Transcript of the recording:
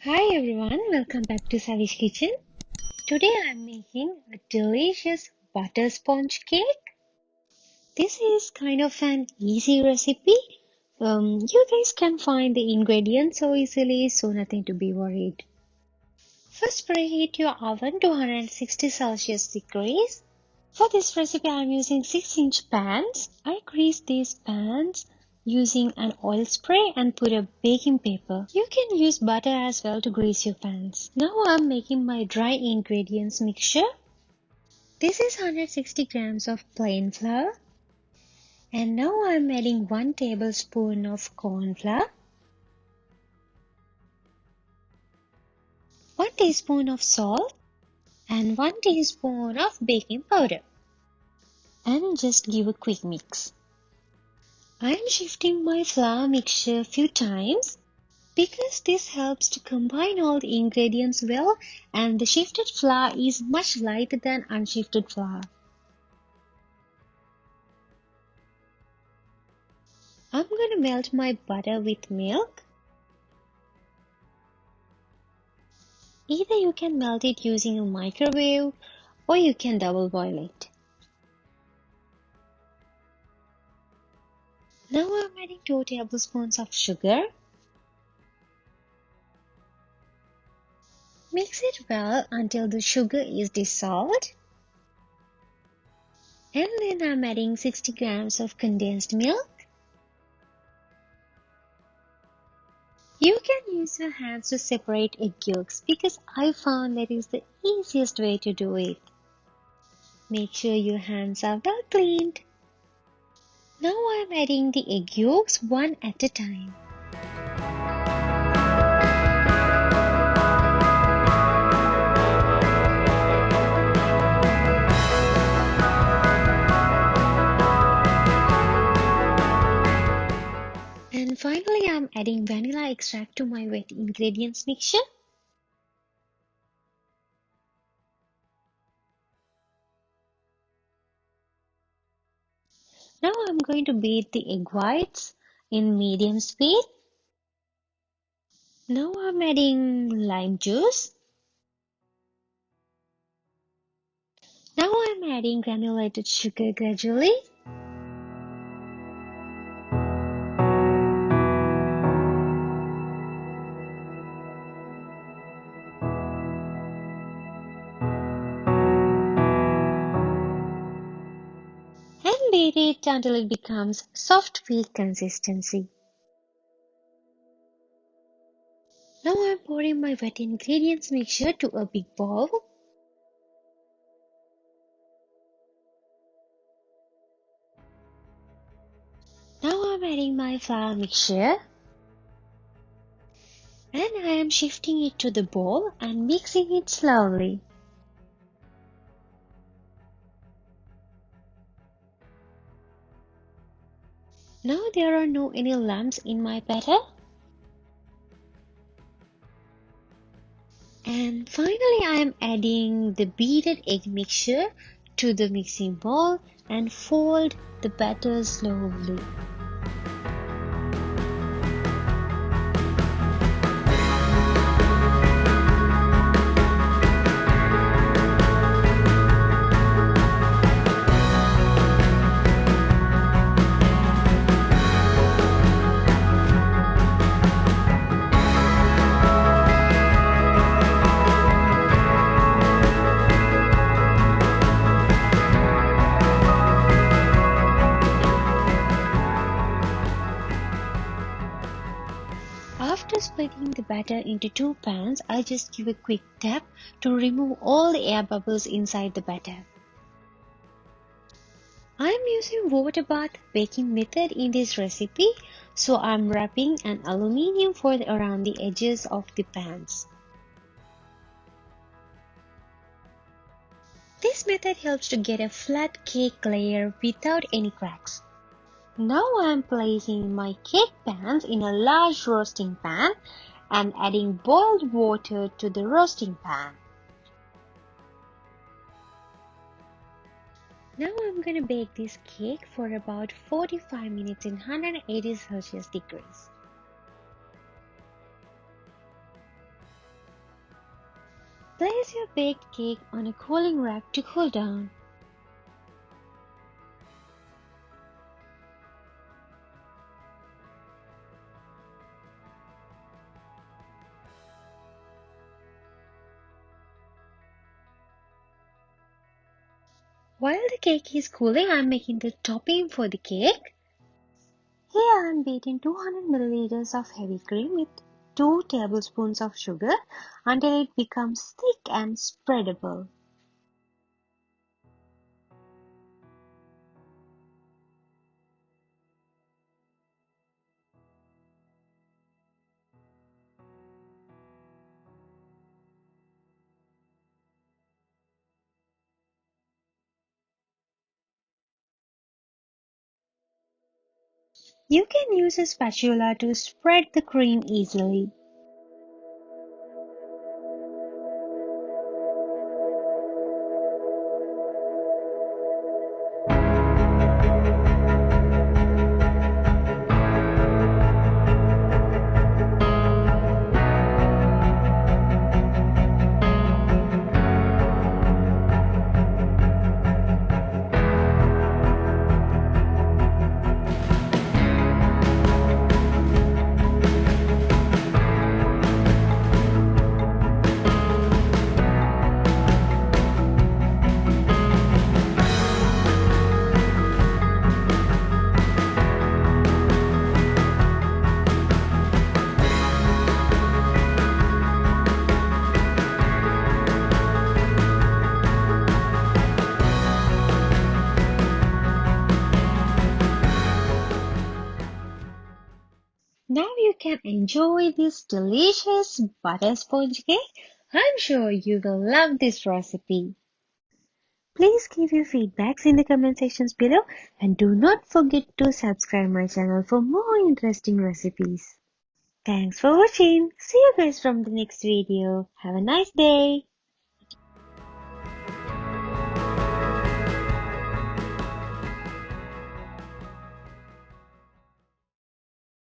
Hi everyone, welcome back to Savi's Kitchen. Today I'm making a delicious butter sponge cake. This is kind of an easy recipe. You guys can find the ingredients so easily, so nothing to be worried. First preheat your oven to 160 Celsius degrees. For this recipe I'm using 6-inch pans. I grease these pans using an oil spray and put a baking paper. You can use butter as well to grease your pans. Now I'm making my dry ingredients mixture. This is 160 grams of plain flour. And now I'm adding 1 tablespoon of corn flour, 1 teaspoon of salt, and 1 teaspoon of baking powder. And just give a quick mix. I am shifting my flour mixture a few times because this helps to combine all the ingredients well, and the shifted flour is much lighter than unshifted flour. I'm going to melt my butter with milk. Either you can melt it using a microwave or you can double boil it. Now I'm adding 2 tablespoons of sugar. Mix it well until the sugar is dissolved. And then I'm adding 60 grams of condensed milk. You can use your hands to separate egg yolks because I found that is the easiest way to do it. Make sure your hands are well cleaned. Now I'm adding the egg yolks one at a time. And finally I'm adding vanilla extract to my wet ingredients mixture. Now I'm going to beat the egg whites in medium speed. Now I'm adding lime juice. Now I'm adding granulated sugar gradually. And beat it until it becomes soft weak consistency. Now I'm pouring my wet ingredients mixture to a big bowl. Now I'm adding my flour mixture. And I am shifting it to the bowl and mixing it slowly. Now there are no any lumps in my batter. And finally I am adding the beaten egg mixture to the mixing bowl and fold the batter slowly. After splitting the batter into 2 pans, I just give a quick tap to remove all the air bubbles inside the batter. I am using water bath baking method in this recipe, so I am wrapping an aluminium foil around the edges of the pans. This method helps to get a flat cake layer without any cracks. Now I am placing my cake pans in a large roasting pan and adding boiled water to the roasting pan. Now I'm going to bake this cake for about 45 minutes in 180 Celsius degrees. Place your baked cake on a cooling rack to cool down. While the cake is cooling, I'm making the topping for the cake. Here I'm beating 200 milliliters of heavy cream with 2 tablespoons of sugar until it becomes thick and spreadable. You can use a spatula to spread the cream easily. Now you can enjoy this delicious butter sponge cake. I'm sure you will love this recipe. Please give your feedbacks in the comment sections below and do not forget to subscribe my channel for more interesting recipes. Thanks for watching. See you guys from the next video. Have a nice day.